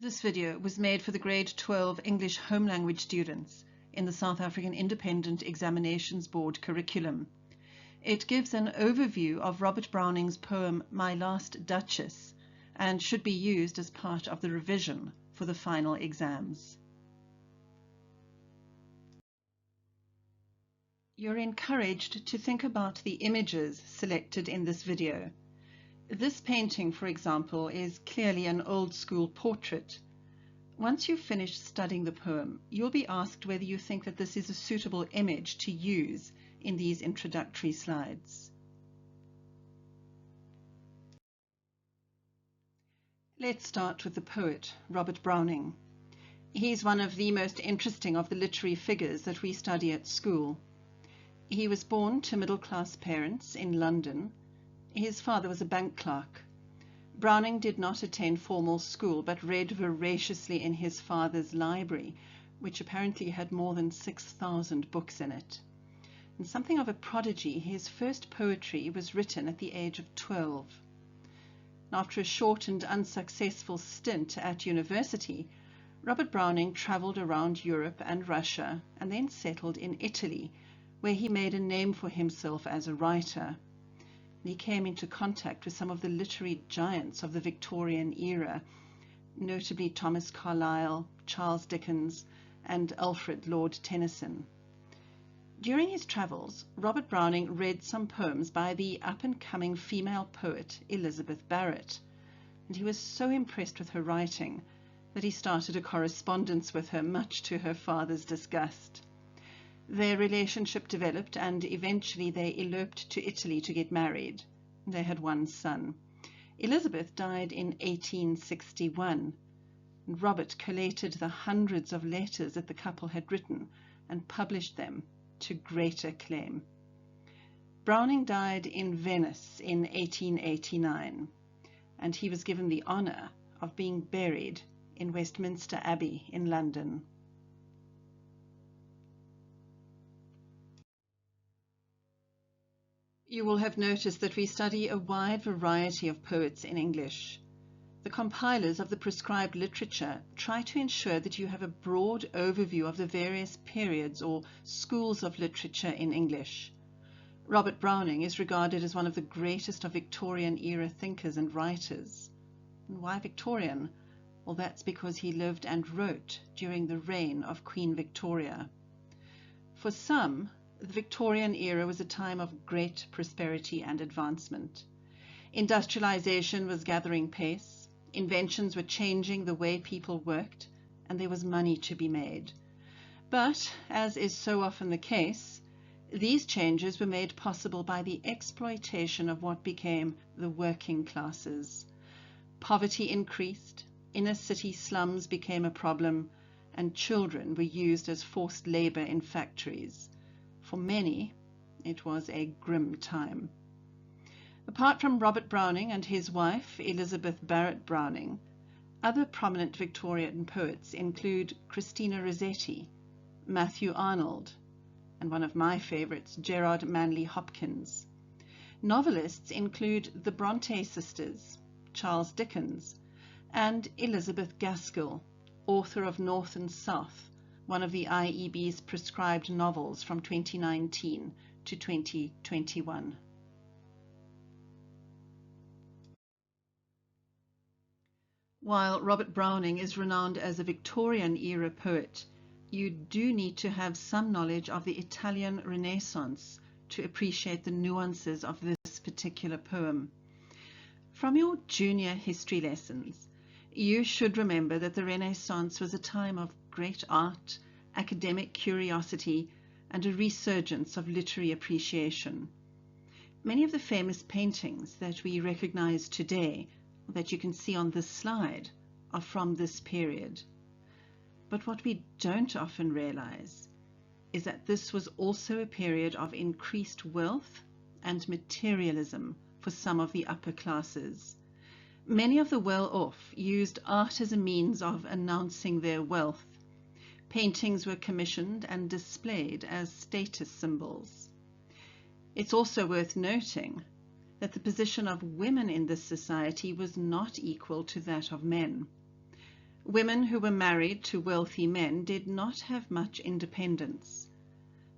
This video was made for the grade 12 English home language students in the South African Independent Examinations Board curriculum. It gives an overview of Robert Browning's poem My Last Duchess and should be used as part of the revision for the final exams. You're encouraged to think about the images selected in this video. This painting, for example, is clearly an old-school portrait. Once you've finished studying the poem, you'll be asked whether you think that this is a suitable image to use in these introductory slides. Let's start with the poet, Robert Browning. He's one of the most interesting of the literary figures that we study at school. He was born to middle-class parents in London. His father was a bank clerk. Browning did not attend formal school, but read voraciously in his father's library, which apparently had more than 6,000 books in it. And something of a prodigy, his first poetry was written at the age of 12. After a short and unsuccessful stint at university, Robert Browning travelled around Europe and Russia and then settled in Italy, where he made a name for himself as a writer. He came into contact with some of the literary giants of the Victorian era, notably Thomas Carlyle, Charles Dickens, and Alfred Lord Tennyson. During his travels, Robert Browning read some poems by the up-and-coming female poet Elizabeth Barrett, and he was so impressed with her writing that he started a correspondence with her, much to her father's disgust. Their relationship developed, and eventually they eloped to Italy to get married. They had one son. Elizabeth died in 1861, and Robert collated the hundreds of letters that the couple had written and published them to great acclaim. Browning died in Venice in 1889, and he was given the honour of being buried in Westminster Abbey in London. You will have noticed that we study a wide variety of poets in English. The compilers of the prescribed literature try to ensure that you have a broad overview of the various periods or schools of literature in English. Robert Browning is regarded as one of the greatest of Victorian-era thinkers and writers. And why Victorian? Well, that's because he lived and wrote during the reign of Queen Victoria. For some, the Victorian era was a time of great prosperity and advancement. Industrialization was gathering pace, inventions were changing the way people worked, and there was money to be made. But, as is so often the case, these changes were made possible by the exploitation of what became the working classes. Poverty increased, inner city slums became a problem, and children were used as forced labor in factories. For many, it was a grim time. Apart from Robert Browning and his wife, Elizabeth Barrett Browning, other prominent Victorian poets include Christina Rossetti, Matthew Arnold, and one of my favorites, Gerard Manley Hopkins. Novelists include the Bronte sisters, Charles Dickens, and Elizabeth Gaskell, author of North and South, one of the IEB's prescribed novels from 2019 to 2021. While Robert Browning is renowned as a Victorian-era poet, you do need to have some knowledge of the Italian Renaissance to appreciate the nuances of this particular poem. From your junior history lessons, you should remember that the Renaissance was a time of great art, academic curiosity, and a resurgence of literary appreciation. Many of the famous paintings that we recognize today, that you can see on this slide, are from this period. But what we don't often realize is that this was also a period of increased wealth and materialism for some of the upper classes. Many of the well-off used art as a means of announcing their wealth. Paintings were commissioned and displayed as status symbols. It's also worth noting that the position of women in this society was not equal to that of men. Women who were married to wealthy men did not have much independence.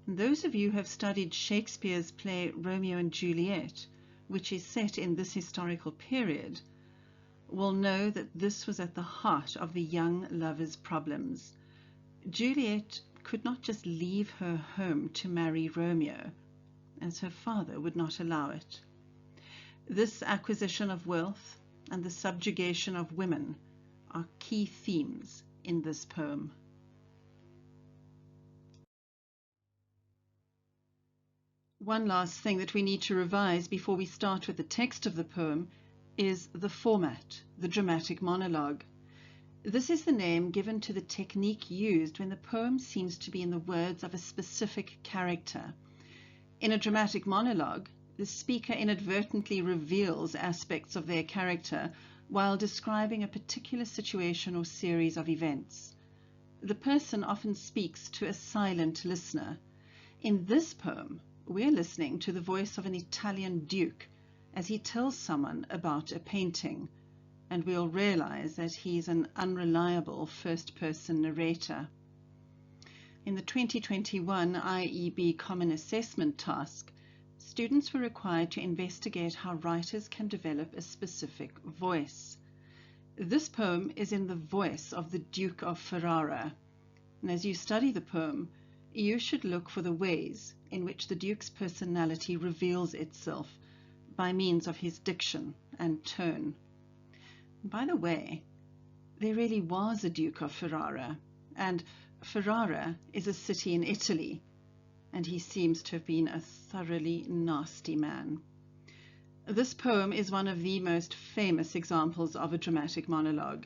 And those of you who have studied Shakespeare's play Romeo and Juliet, which is set in this historical period, will know that this was at the heart of the young lovers' problems. Juliet could not just leave her home to marry Romeo, as her father would not allow it. This acquisition of wealth and the subjugation of women are key themes in this poem. One last thing that we need to revise before we start with the text of the poem is the format, the dramatic monologue. This is the name given to the technique used when the poem seems to be in the words of a specific character. In a dramatic monologue, the speaker inadvertently reveals aspects of their character while describing a particular situation or series of events. The person often speaks to a silent listener. In this poem, we're listening to the voice of an Italian duke as he tells someone about a painting, and we'll realize that he's an unreliable first-person narrator. In the 2021 IEB Common Assessment task, students were required to investigate how writers can develop a specific voice. This poem is in the voice of the Duke of Ferrara, and as you study the poem, you should look for the ways in which the Duke's personality reveals itself by means of his diction and tone. By the way, there really was a Duke of Ferrara, and Ferrara is a city in Italy, and he seems to have been a thoroughly nasty man. This poem is one of the most famous examples of a dramatic monologue.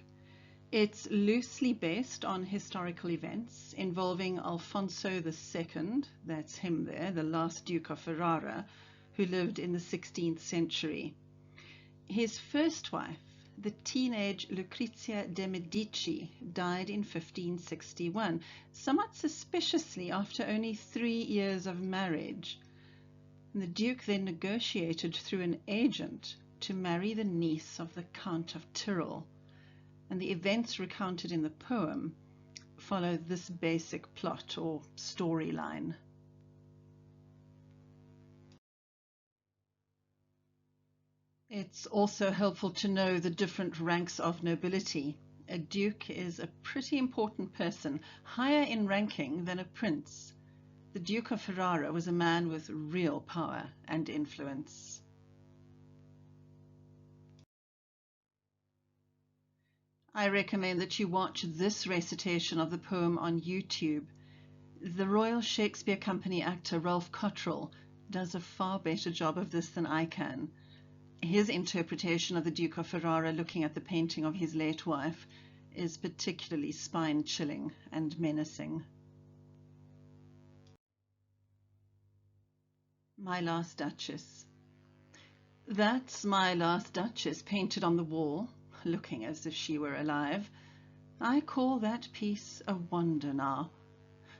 It's loosely based on historical events involving Alfonso II, that's him there, the last Duke of Ferrara, who lived in the 16th century. His first wife, the teenage Lucrezia de' Medici, died in 1561, somewhat suspiciously after only 3 years of marriage. And the Duke then negotiated through an agent to marry the niece of the Count of Tyrol, and the events recounted in the poem follow this basic plot or storyline. It's also helpful to know the different ranks of nobility. A duke is a pretty important person, higher in ranking than a prince. The Duke of Ferrara was a man with real power and influence. I recommend that you watch this recitation of the poem on YouTube. The Royal Shakespeare Company actor Rolf Cottrell does a far better job of this than I can. His interpretation of the Duke of Ferrara looking at the painting of his late wife is particularly spine-chilling and menacing. My Last Duchess. That's my last Duchess painted on the wall, looking as if she were alive. I call that piece a wonder now.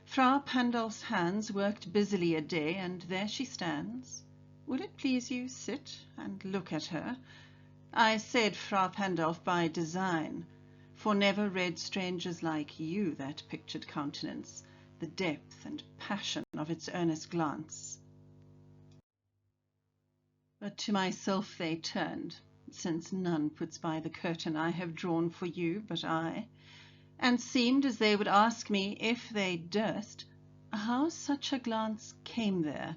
Frau Pandolf's hands worked busily a day, and there she stands. Will it please you sit and look at her? I said Frau Pandolf by design, for never read strangers like you that pictured countenance, the depth and passion of its earnest glance. But to myself they turned, since none puts by the curtain I have drawn for you but I, and seemed as they would ask me, if they durst, how such a glance came there.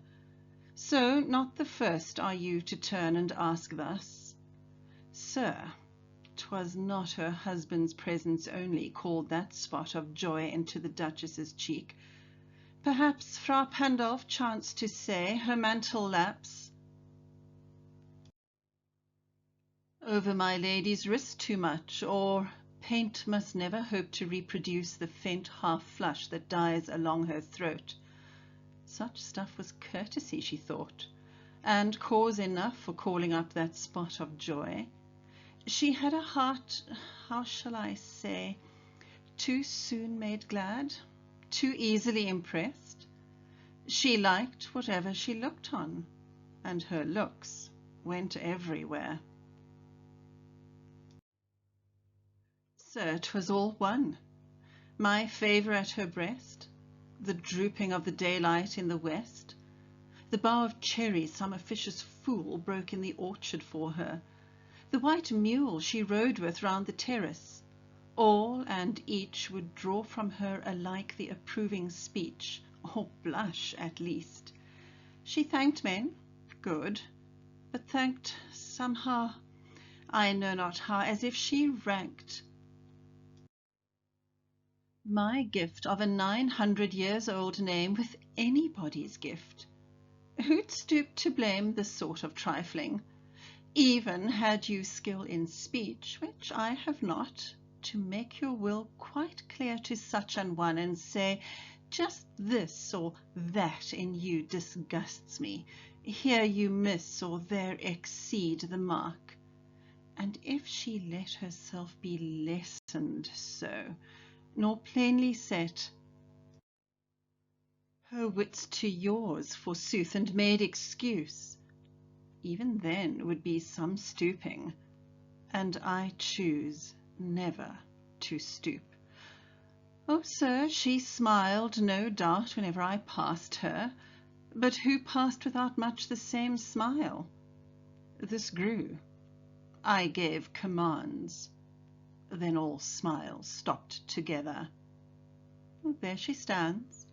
So not the first are you to turn and ask thus. Sir, 'twas not her husband's presence only called that spot of joy into the Duchess's cheek. Perhaps Frau Pandolf chanced to say her mantle laps over my lady's wrist too much, or paint must never hope to reproduce the faint half-flush that dies along her throat. Such stuff was courtesy, she thought, and cause enough for calling up that spot of joy. She had a heart, how shall I say, too soon made glad, too easily impressed. She liked whatever she looked on, and her looks went everywhere. Sir, 'twas all one. My favour at her breast, the drooping of the daylight in the west, the bough of cherries some officious fool broke in the orchard for her, the white mule she rode with round the terrace, all and each would draw from her alike the approving speech, or blush at least. She thanked men, good, but thanked somehow, I know not how, as if she ranked my gift of a 900-years-old name with anybody's gift. Who'd stoop to blame this sort of trifling, even had you skill in speech, which I have not, to make your will quite clear to such an one, and say, just this or that in you disgusts me, here you miss or there exceed the mark. And if she let herself be lessoned so, nor plainly set her wits to yours, forsooth, and made excuse, even then would be some stooping, and I choose never to stoop. Oh, sir, she smiled, no doubt, whenever I passed her, but who passed without much the same smile? This grew. I gave commands. Then all smiles stopped together. There she stands,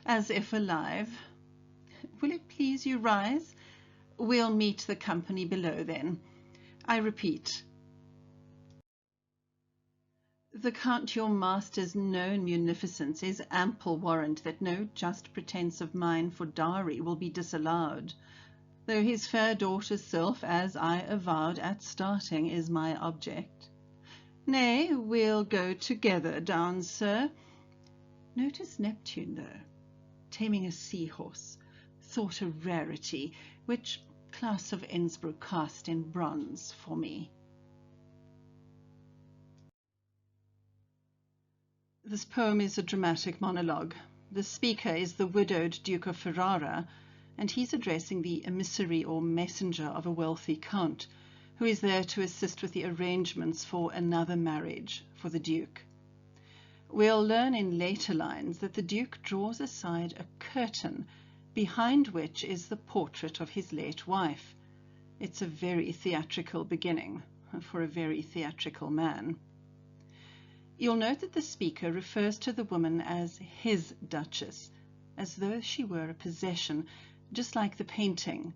as if alive. Will it please you rise? We'll meet the company below then. I repeat, the Count your master's known munificence is ample warrant that no just pretence of mine for dowry will be disallowed, though his fair daughter's self, as I avowed at starting, is my object. Nay, we'll go together down, sir. Notice Neptune, though, taming a seahorse, thought a rarity, which Claus of Innsbruck cast in bronze for me. This poem is a dramatic monologue. The speaker is the widowed Duke of Ferrara, and he's addressing the emissary or messenger of a wealthy count, who is there to assist with the arrangements for another marriage for the Duke. We'll learn in later lines that the Duke draws aside a curtain, behind which is the portrait of his late wife. It's a very theatrical beginning for a very theatrical man. You'll note that the speaker refers to the woman as his Duchess, as though she were a possession, just like the painting.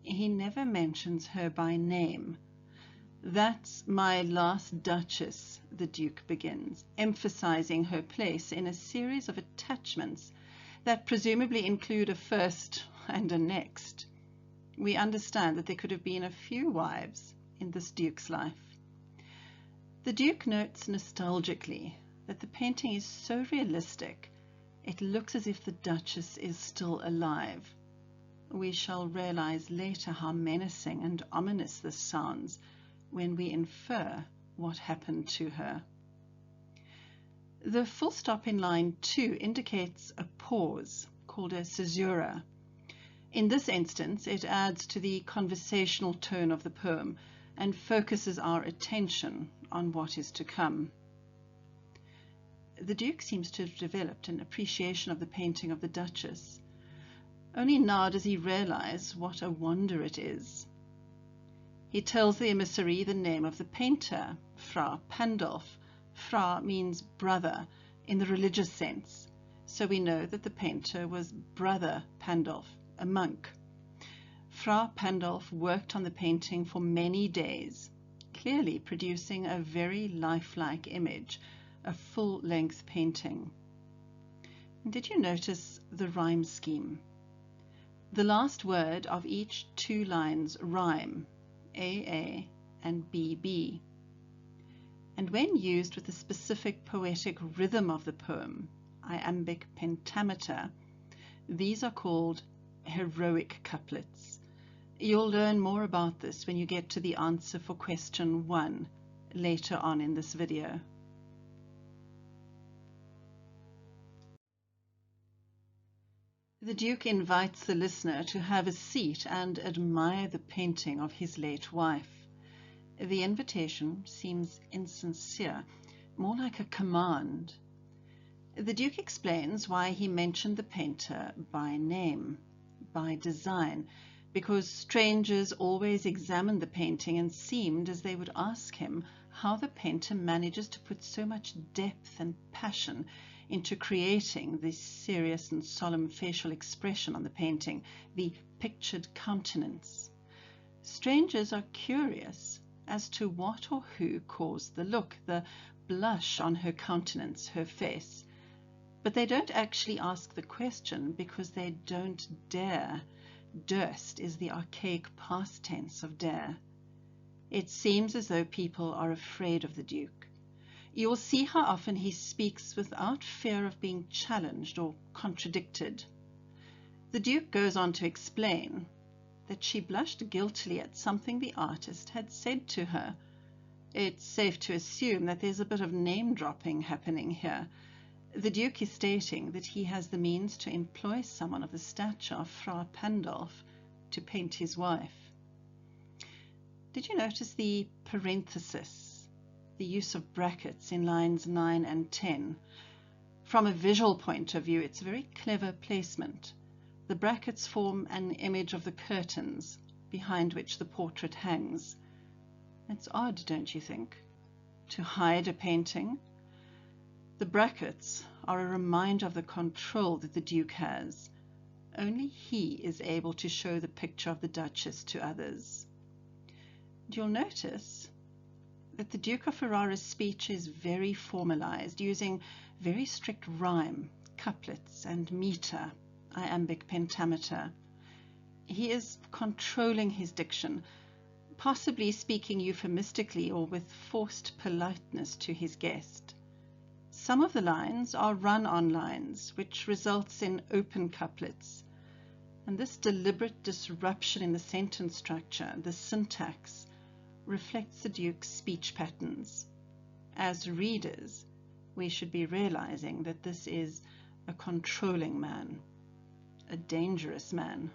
He never mentions her by name. That's my last Duchess, the Duke begins, emphasizing her place in a series of attachments that presumably include a first and a next. We understand that there could have been a few wives in this Duke's life. The Duke notes nostalgically that the painting is so realistic, it looks as if the Duchess is still alive. We shall realize later how menacing and ominous this sounds when we infer what happened to her. The full stop in line 2 indicates a pause, called a caesura. In this instance, it adds to the conversational tone of the poem and focuses our attention on what is to come. The Duke seems to have developed an appreciation of the painting of the Duchess. Only now does he realize what a wonder it is. He tells the emissary the name of the painter, Fra Pandolf. Fra means brother in the religious sense, so we know that the painter was Brother Pandolf, a monk. Fra Pandolf worked on the painting for many days, clearly producing a very lifelike image, a full-length painting. Did you notice the rhyme scheme? The last word of each 2 lines rhyme, AA and BB. And when used with the specific poetic rhythm of the poem, iambic pentameter, these are called heroic couplets. You'll learn more about this when you get to the answer for question 1 later on in this video. The Duke invites the listener to have a seat and admire the painting of his late wife. The invitation seems insincere, more like a command. The Duke explains why he mentioned the painter by name, by design, because strangers always examined the painting and seemed as they would ask him how the painter manages to put so much depth and passion into creating this serious and solemn facial expression on the painting, the pictured countenance. Strangers are curious as to what or who caused the look, the blush on her countenance, her face. But they don't actually ask the question because they don't dare. Durst is the archaic past tense of dare. It seems as though people are afraid of the Duke. You will see how often he speaks without fear of being challenged or contradicted. The Duke goes on to explain that she blushed guiltily at something the artist had said to her. It's safe to assume that there's a bit of name-dropping happening here. The Duke is stating that he has the means to employ someone of the stature of Frau Pandolf to paint his wife. Did you notice the parenthesis, the use of brackets in lines 9 and 10? From a visual point of view, it's a very clever placement. The brackets form an image of the curtains behind which the portrait hangs. It's odd, don't you think, to hide a painting? The brackets are a reminder of the control that the Duke has. Only he is able to show the picture of the Duchess to others. You'll notice that the Duke of Ferrara's speech is very formalized, using very strict rhyme, couplets and meter, iambic pentameter. He is controlling his diction, possibly speaking euphemistically or with forced politeness to his guest. Some of the lines are run-on lines, which results in open couplets. And this deliberate disruption in the sentence structure, the syntax, reflects the Duke's speech patterns. As readers, we should be realizing that this is a controlling man, a dangerous man.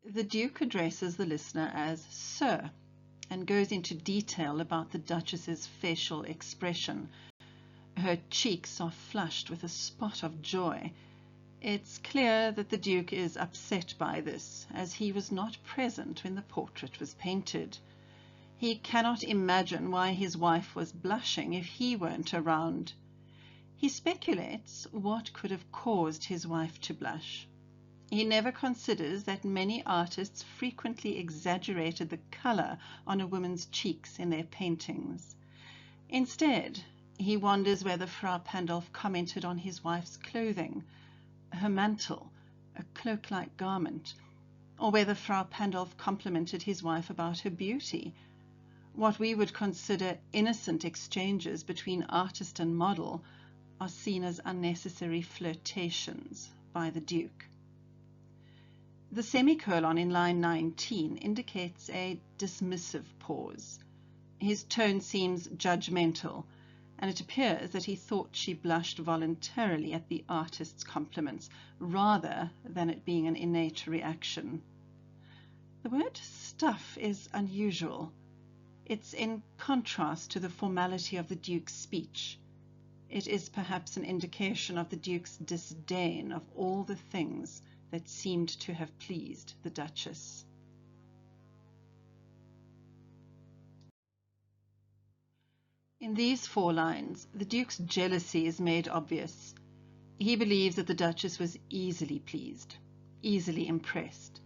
The Duke addresses the listener as Sir, and goes into detail about the Duchess's facial expression. Her cheeks are flushed with a spot of joy. It's clear that the Duke is upset by this, as he was not present when the portrait was painted. He cannot imagine why his wife was blushing if he weren't around. He speculates what could have caused his wife to blush. He never considers that many artists frequently exaggerated the color on a woman's cheeks in their paintings. Instead, he wonders whether Frau Pandolf commented on his wife's clothing, her mantle, a cloak-like garment, or whether Frau Pandolf complimented his wife about her beauty. What we would consider innocent exchanges between artist and model are seen as unnecessary flirtations by the Duke. The semicolon in line 19 indicates a dismissive pause. His tone seems judgmental, and it appears that he thought she blushed voluntarily at the artist's compliments, rather than it being an innate reaction. The word stuff is unusual. It's in contrast to the formality of the Duke's speech. It is perhaps an indication of the Duke's disdain of all the things that seemed to have pleased the Duchess. In these 4 lines, the Duke's jealousy is made obvious. He believes that the Duchess was easily pleased, easily impressed.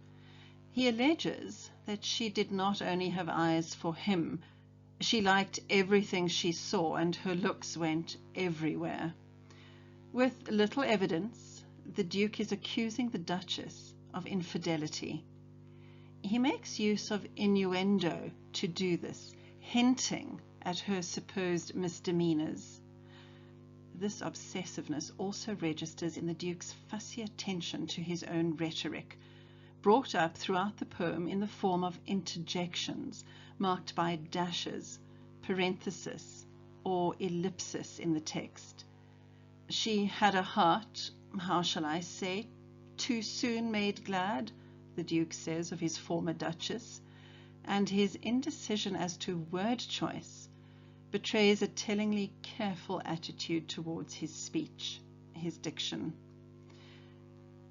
He alleges that she did not only have eyes for him, she liked everything she saw, and her looks went everywhere. With little evidence, the Duke is accusing the Duchess of infidelity. He makes use of innuendo to do this, hinting at her supposed misdemeanors. This obsessiveness also registers in the Duke's fussy attention to his own rhetoric, brought up throughout the poem in the form of interjections marked by dashes, parenthesis, or ellipsis in the text. She had a heart, how shall I say, too soon made glad, the Duke says of his former Duchess, and his indecision as to word choice betrays a tellingly careful attitude towards his speech, his diction.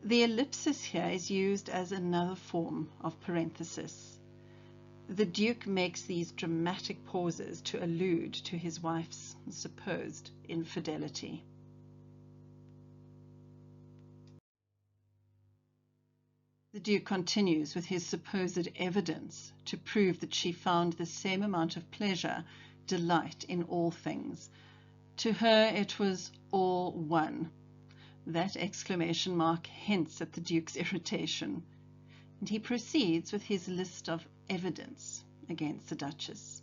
The ellipsis here is used as another form of parenthesis. The Duke makes these dramatic pauses to allude to his wife's supposed infidelity. The Duke continues with his supposed evidence to prove that she found the same amount of pleasure, delight in all things. To her it was all one. That exclamation mark hints at the Duke's irritation, and he proceeds with his list of evidence against the Duchess.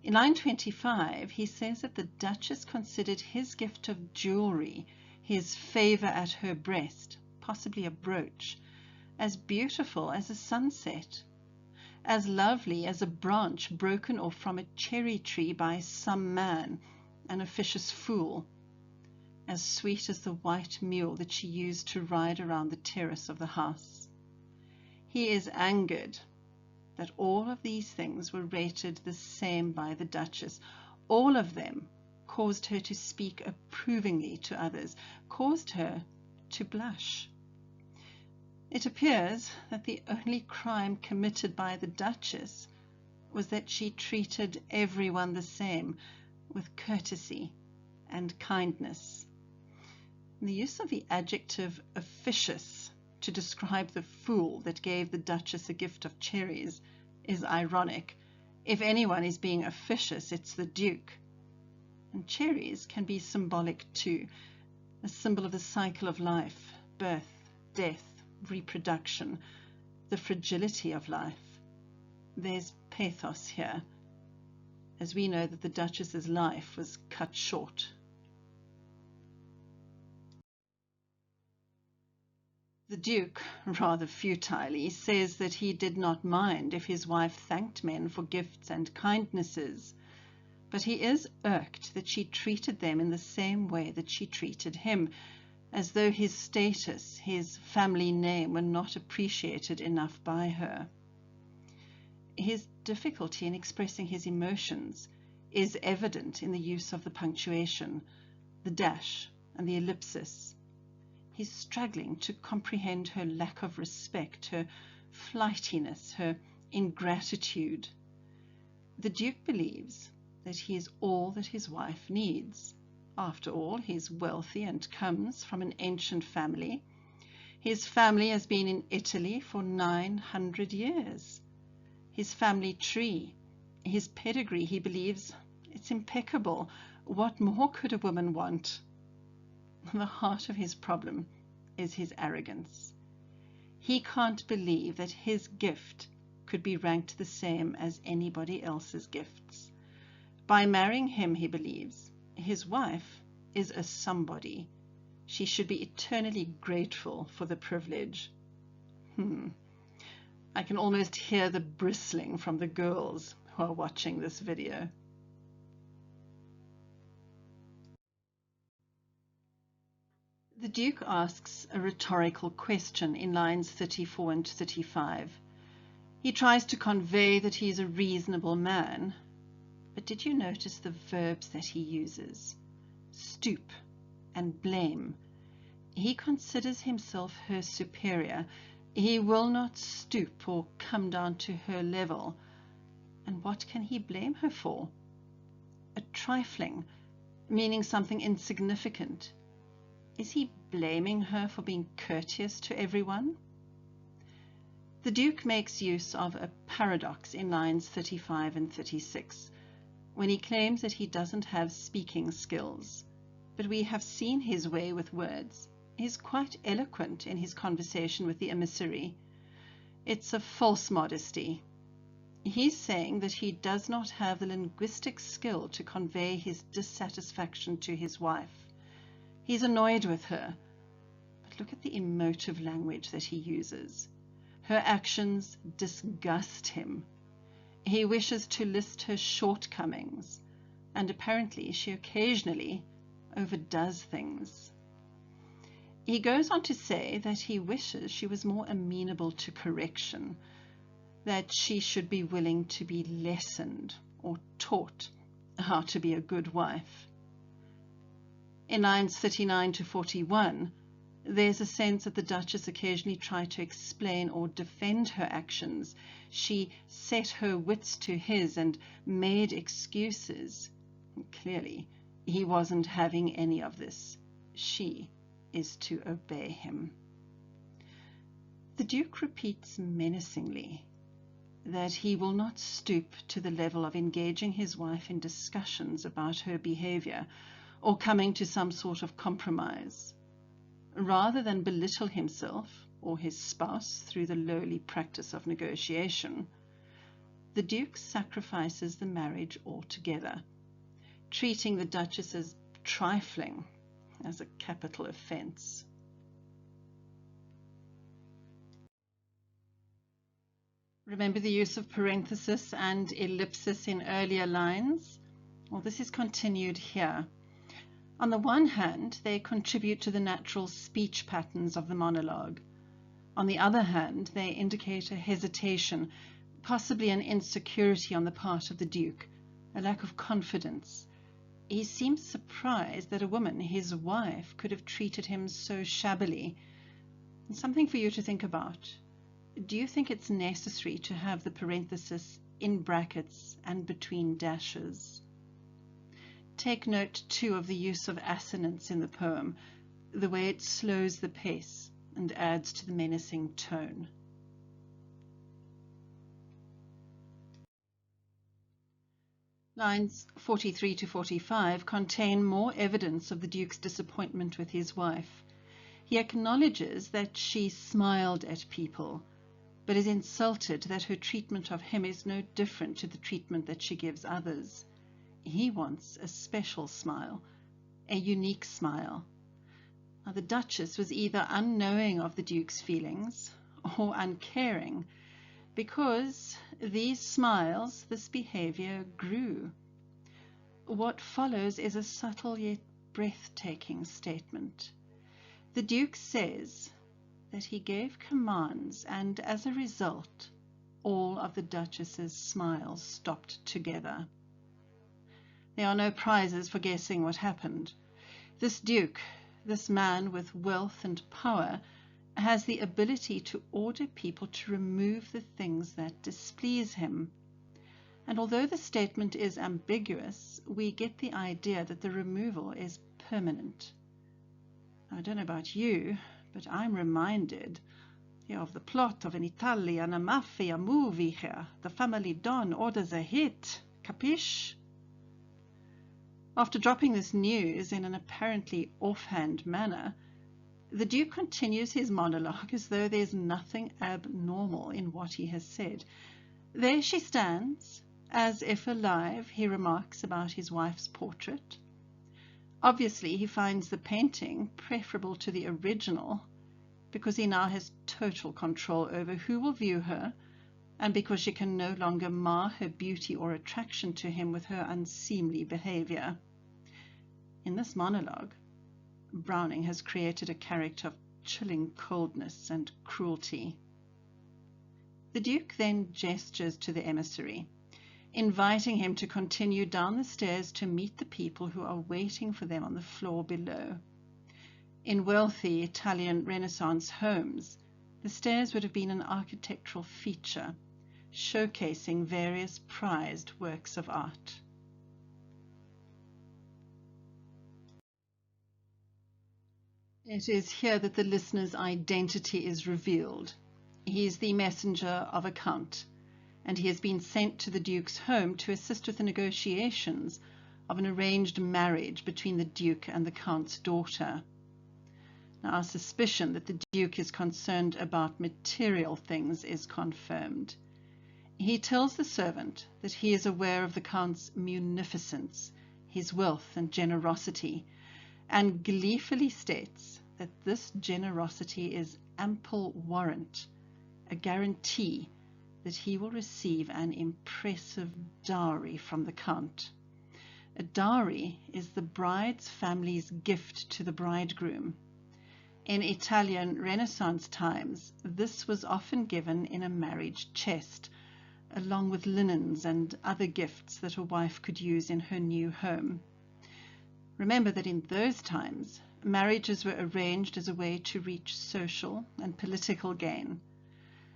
In line 25, he says that the Duchess considered his gift of jewelry, his favour at her breast, possibly a brooch, as beautiful as a sunset, as lovely as a branch broken off from a cherry tree by some man, an officious fool, as sweet as the white mule that she used to ride around the terrace of the house. He is angered that all of these things were rated the same by the Duchess. All of them caused her to speak approvingly to others, caused her to blush. It appears that the only crime committed by the Duchess was that she treated everyone the same, with courtesy and kindness. The use of the adjective officious to describe the fool that gave the Duchess a gift of cherries is ironic. If anyone is being officious, it's the Duke. And cherries can be symbolic too, a symbol of the cycle of life, birth, death, reproduction, the fragility of life. There's pathos here, as we know that the Duchess's life was cut short. The Duke, rather futilely, says that he did not mind if his wife thanked men for gifts and kindnesses, but he is irked that she treated them in the same way that she treated him, as though his status, his family name, were not appreciated enough by her. His difficulty in expressing his emotions is evident in the use of the punctuation, the dash, and the ellipsis. He's struggling to comprehend her lack of respect, her flightiness, her ingratitude. The Duke believes that he is all that his wife needs. After all, he's wealthy and comes from an ancient family. His family has been in Italy for 900 years. His family tree, his pedigree, he believes, it's impeccable. What more could a woman want? The heart of his problem is his arrogance. He can't believe that his gift could be ranked the same as anybody else's gifts. By marrying him, he believes, his wife is a somebody. She should be eternally grateful for the privilege. I can almost hear the bristling from the girls who are watching this video. The Duke asks a rhetorical question in lines 34 and 35. He tries to convey that he is a reasonable man, but did you notice the verbs that he uses? Stoop and blame. He considers himself her superior. He will not stoop or come down to her level. And what can he blame her for? A trifling, meaning something insignificant. Is he blaming her for being courteous to everyone? The Duke makes use of a paradox in lines 35 and 36, when he claims that he doesn't have speaking skills. But we have seen his way with words. He's quite eloquent in his conversation with the emissary. It's a false modesty. He's saying that he does not have the linguistic skill to convey his dissatisfaction to his wife. He's annoyed with her, but look at the emotive language that he uses. Her actions disgust him. He wishes to list her shortcomings, and apparently she occasionally overdoes things. He goes on to say that he wishes she was more amenable to correction. that she should be willing to be lessoned or taught how to be a good wife. In lines 39 to 41, there's a sense that the Duchess occasionally tried to explain or defend her actions. She set her wits to his and made excuses. Clearly, he wasn't having any of this. She is to obey him. The Duke repeats menacingly that he will not stoop to the level of engaging his wife in discussions about her behavior or coming to some sort of compromise. Rather than belittle himself or his spouse through the lowly practice of negotiation, the Duke sacrifices the marriage altogether, treating the Duchess as trifling, as a capital offence. Remember the use of parenthesis and ellipsis in earlier lines? Well, this is continued here. On the one hand, they contribute to the natural speech patterns of the monologue. On the other hand, they indicate a hesitation, possibly an insecurity on the part of the Duke, a lack of confidence. He seems surprised that a woman, his wife, could have treated him so shabbily. Something for you to think about. Do you think it's necessary to have the parenthesis in brackets and between dashes? Take note, too, of the use of assonance in the poem, the way it slows the pace and adds to the menacing tone. Lines 43 to 45 contain more evidence of the Duke's disappointment with his wife. He acknowledges that she smiled at people, but is insulted that her treatment of him is no different to the treatment that she gives others. He wants a special smile, a unique smile. Now, the Duchess was either unknowing of the Duke's feelings or uncaring, because these smiles, this behavior grew. What follows is a subtle yet breathtaking statement. The Duke says that he gave commands, and as a result, all of the Duchess's smiles stopped together. There are no prizes for guessing what happened. This Duke, this man with wealth and power, has the ability to order people to remove the things that displease him. And although the statement is ambiguous, we get the idea that the removal is permanent. I don't know about you, but I'm reminded of the plot of an Italian mafia movie here. The family Don orders a hit. Capiche? After dropping this news in an apparently offhand manner, the Duke continues his monologue as though there's nothing abnormal in what he has said. There she stands, as if alive, he remarks about his wife's portrait. Obviously, he finds the painting preferable to the original because he now has total control over who will view her, and because she can no longer mar her beauty or attraction to him with her unseemly behavior. In this monologue, Browning has created a character of chilling coldness and cruelty. The Duke then gestures to the emissary, inviting him to continue down the stairs to meet the people who are waiting for them on the floor below. In wealthy Italian Renaissance homes, the stairs would have been an architectural feature, showcasing various prized works of art. It is here that the listener's identity is revealed. He is the messenger of a count, and he has been sent to the Duke's home to assist with the negotiations of an arranged marriage between the Duke and the Count's daughter. Now, our suspicion that the Duke is concerned about material things is confirmed. He tells the servant that he is aware of the Count's munificence, his wealth and generosity, and gleefully states that this generosity is ample warrant, a guarantee that he will receive an impressive dowry from the Count. A dowry is the bride's family's gift to the bridegroom. In Italian Renaissance times, this was often given in a marriage chest, along with linens and other gifts that a wife could use in her new home. Remember that in those times, marriages were arranged as a way to reach social and political gain.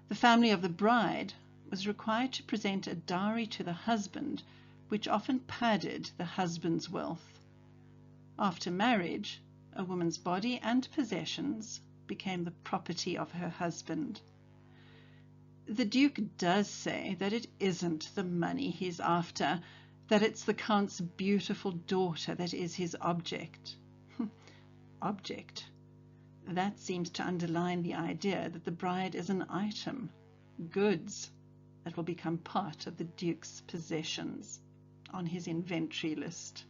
The family of the bride was required to present a dowry to the husband, which often padded the husband's wealth. After marriage, a woman's body and possessions became the property of her husband. The Duke does say that it isn't the money he's after, that it's the Count's beautiful daughter that is his object. Object. That seems to underline the idea that the bride is an item, goods, that will become part of the Duke's possessions on his inventory list.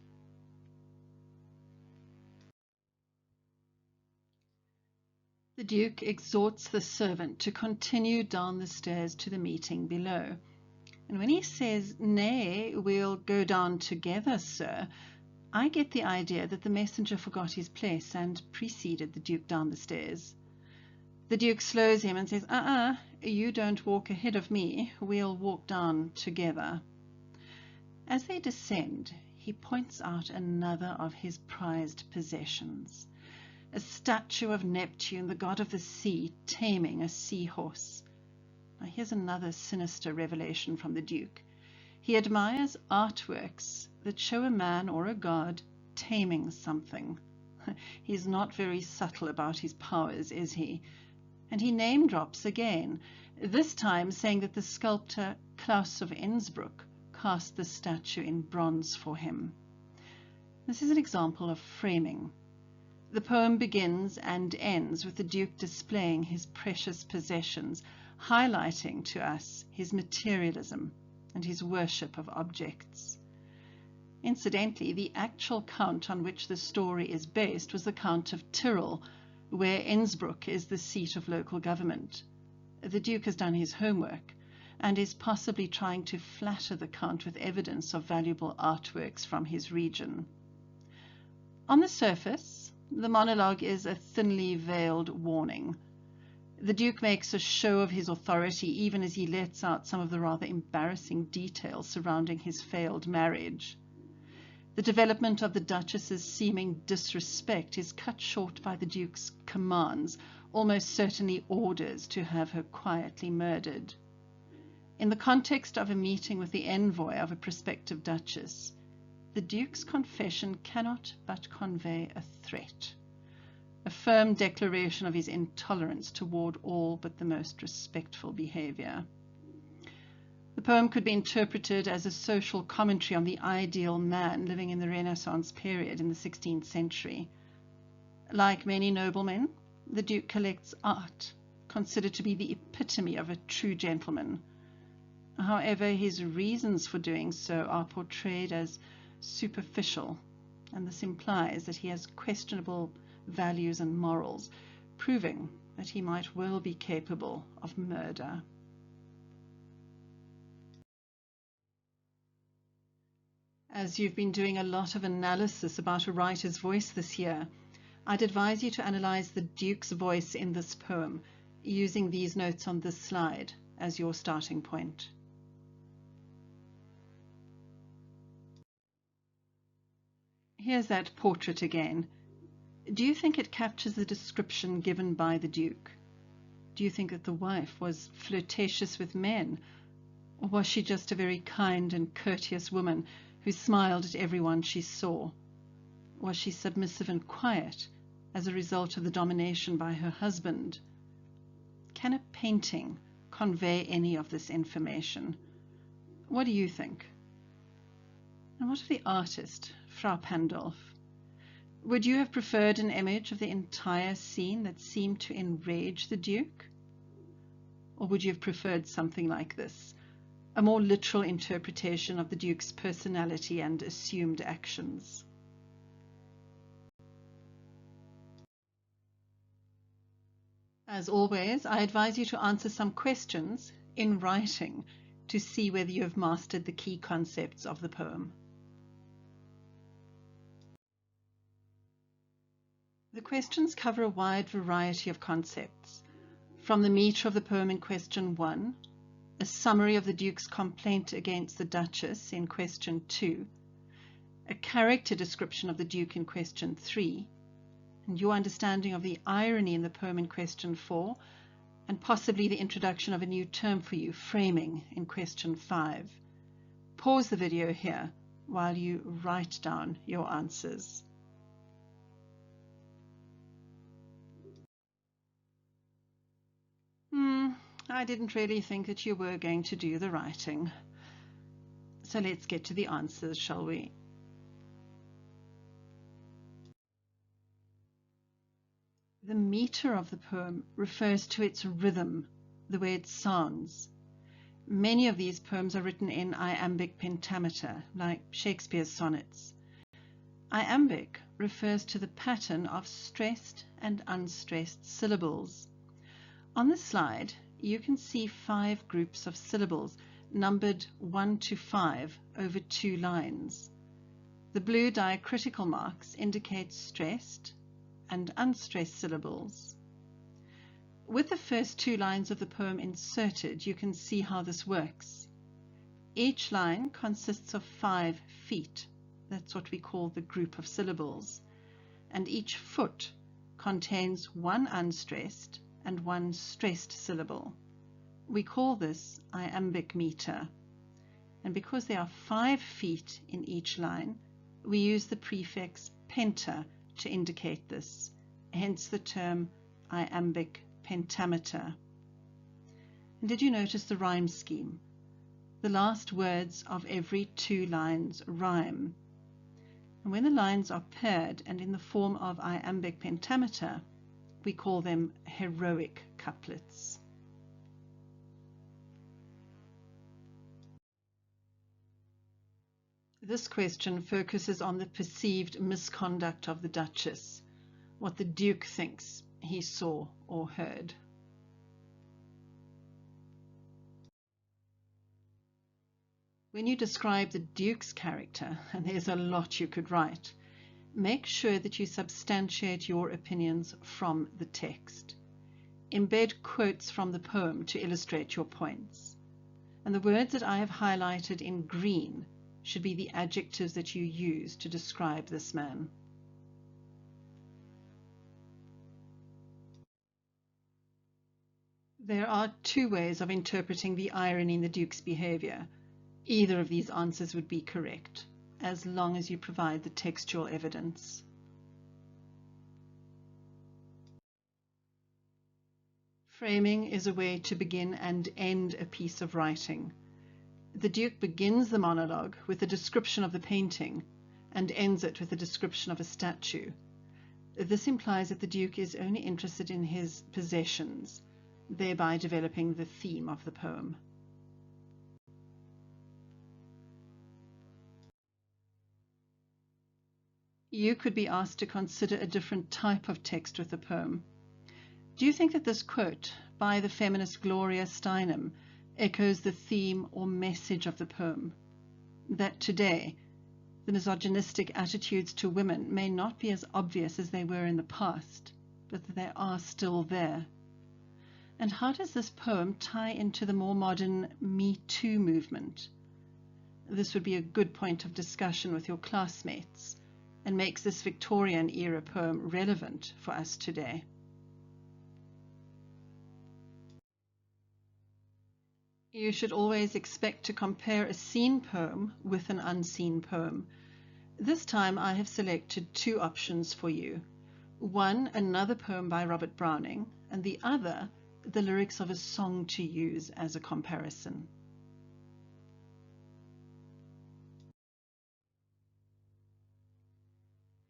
The Duke exhorts the servant to continue down the stairs to the meeting below. And when he says, "Nay, we'll go down together, sir," I get the idea that the messenger forgot his place and preceded the Duke down the stairs. The Duke slows him and says, you don't walk ahead of me, we'll walk down together. As they descend, he points out another of his prized possessions, a statue of Neptune, the god of the sea, taming a seahorse. Now here's another sinister revelation from the Duke. He admires artworks that show a man or a god taming something. He's not very subtle about his powers, is he? And he name drops again, this time saying that the sculptor Claus of Innsbruck cast the statue in bronze for him. This is an example of framing. The poem begins and ends with the Duke displaying his precious possessions, highlighting to us his materialism and his worship of objects. Incidentally, the actual count on which the story is based was the Count of Tyrol, where Innsbruck is the seat of local government. The Duke has done his homework and is possibly trying to flatter the Count with evidence of valuable artworks from his region. On the surface, the monologue is a thinly veiled warning. The Duke makes a show of his authority even as he lets out some of the rather embarrassing details surrounding his failed marriage. The development of the Duchess's seeming disrespect is cut short by the Duke's commands, almost certainly orders, to have her quietly murdered. In the context of a meeting with the envoy of a prospective Duchess, the Duke's confession cannot but convey a threat, a firm declaration of his intolerance toward all but the most respectful behavior. The poem could be interpreted as a social commentary on the ideal man living in the Renaissance period in the 16th century. Like many noblemen, the Duke collects art, considered to be the epitome of a true gentleman. However, his reasons for doing so are portrayed as superficial, and this implies that he has questionable values and morals, proving that he might well be capable of murder. As you've been doing a lot of analysis about a writer's voice this year, I'd advise you to analyze the Duke's voice in this poem, using these notes on this slide as your starting point. Here's that portrait again. Do you think it captures the description given by the Duke? Do you think that the wife was flirtatious with men, or was she just a very kind and courteous woman who smiled at everyone she saw? Was she submissive and quiet as a result of the domination by her husband? Can a painting convey any of this information? What do you think? And what of the artist, Frau Pandolf? Would you have preferred an image of the entire scene that seemed to enrage the Duke? Or would you have preferred something like this, a more literal interpretation of the Duke's personality and assumed actions? As always, I advise you to answer some questions in writing to see whether you have mastered the key concepts of the poem. The questions cover a wide variety of concepts, from the metre of the poem in question 1, a summary of the Duke's complaint against the Duchess in question 2, a character description of the Duke in question 3, and your understanding of the irony in the poem in question 4, and possibly the introduction of a new term for you, framing, in question 5. Pause the video here while you write down your answers. I didn't really think that you were going to do the writing. So let's get to the answers, shall we? The meter of the poem refers to its rhythm, the way it sounds. Many of these poems are written in iambic pentameter, like Shakespeare's sonnets. Iambic refers to the pattern of stressed and unstressed syllables. On the slide, you can see 5 groups of syllables numbered 1 to 5 over 2 lines. The blue diacritical marks indicate stressed and unstressed syllables. With the first 2 lines of the poem inserted, you can see how this works. Each line consists of 5 feet. That's what we call the group of syllables. And each foot contains 1 unstressed and 1 stressed syllable. We call this iambic meter. And because there are 5 feet in each line, we use the prefix penta to indicate this, hence the term iambic pentameter. And did you notice the rhyme scheme? The last words of every 2 lines rhyme. And when the lines are paired and in the form of iambic pentameter, we call them heroic couplets. This question focuses on the perceived misconduct of the Duchess, what the Duke thinks he saw or heard. When you describe the Duke's character, and there's a lot you could write, make sure that you substantiate your opinions from the text. Embed quotes from the poem to illustrate your points. And the words that I have highlighted in green should be the adjectives that you use to describe this man. There are 2 ways of interpreting the irony in the Duke's behavior. Either of these answers would be correct, as long as you provide the textual evidence. Framing is a way to begin and end a piece of writing. The Duke begins the monologue with a description of the painting and ends it with a description of a statue. This implies that the Duke is only interested in his possessions, thereby developing the theme of the poem. You could be asked to consider a different type of text with the poem. Do you think that this quote by the feminist Gloria Steinem echoes the theme or message of the poem? That today, the misogynistic attitudes to women may not be as obvious as they were in the past, but that they are still there. And how does this poem tie into the more modern Me Too movement? This would be a good point of discussion with your classmates, and makes this Victorian era poem relevant for us today. You should always expect to compare a seen poem with an unseen poem. This time I have selected 2 options for you. One, another poem by Robert Browning, and the other, the lyrics of a song to use as a comparison.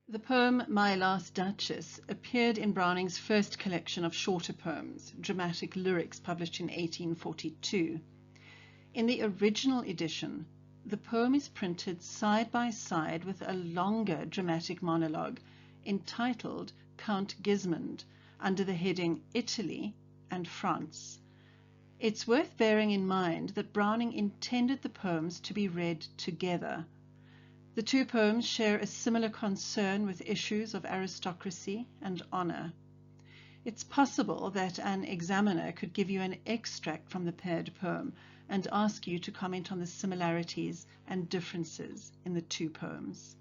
The poem My Last Duchess appeared in Browning's first collection of shorter poems, Dramatic Lyrics, published in 1842. In the original edition, the poem is printed side by side with a longer dramatic monologue entitled Count Gismund, under the heading Italy and France. It's worth bearing in mind that Browning intended the poems to be read together. The 2 poems share a similar concern with issues of aristocracy and honor. It's possible that an examiner could give you an extract from the paired poem and ask you to comment on the similarities and differences in the two poems.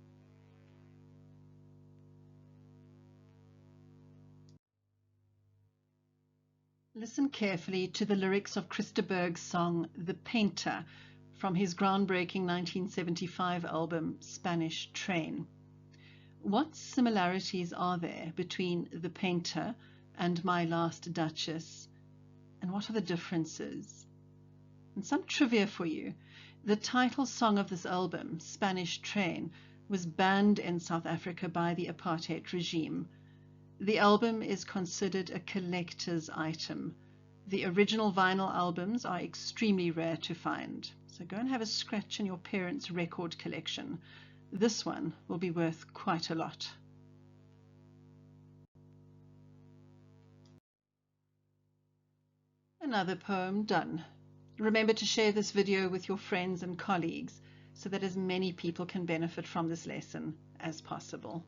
Listen carefully to the lyrics of Christa Berg's song The Painter from his groundbreaking 1975 album Spanish Train. What similarities are there between The Painter and My Last Duchess, and what are the differences? And some trivia for you. The title song of this album, Spanish Train, was banned in South Africa by the apartheid regime. The album is considered a collector's item. The original vinyl albums are extremely rare to find, so go and have a scratch in your parents' record collection. This one will be worth quite a lot. Another poem done. Remember to share this video with your friends and colleagues so that as many people can benefit from this lesson as possible.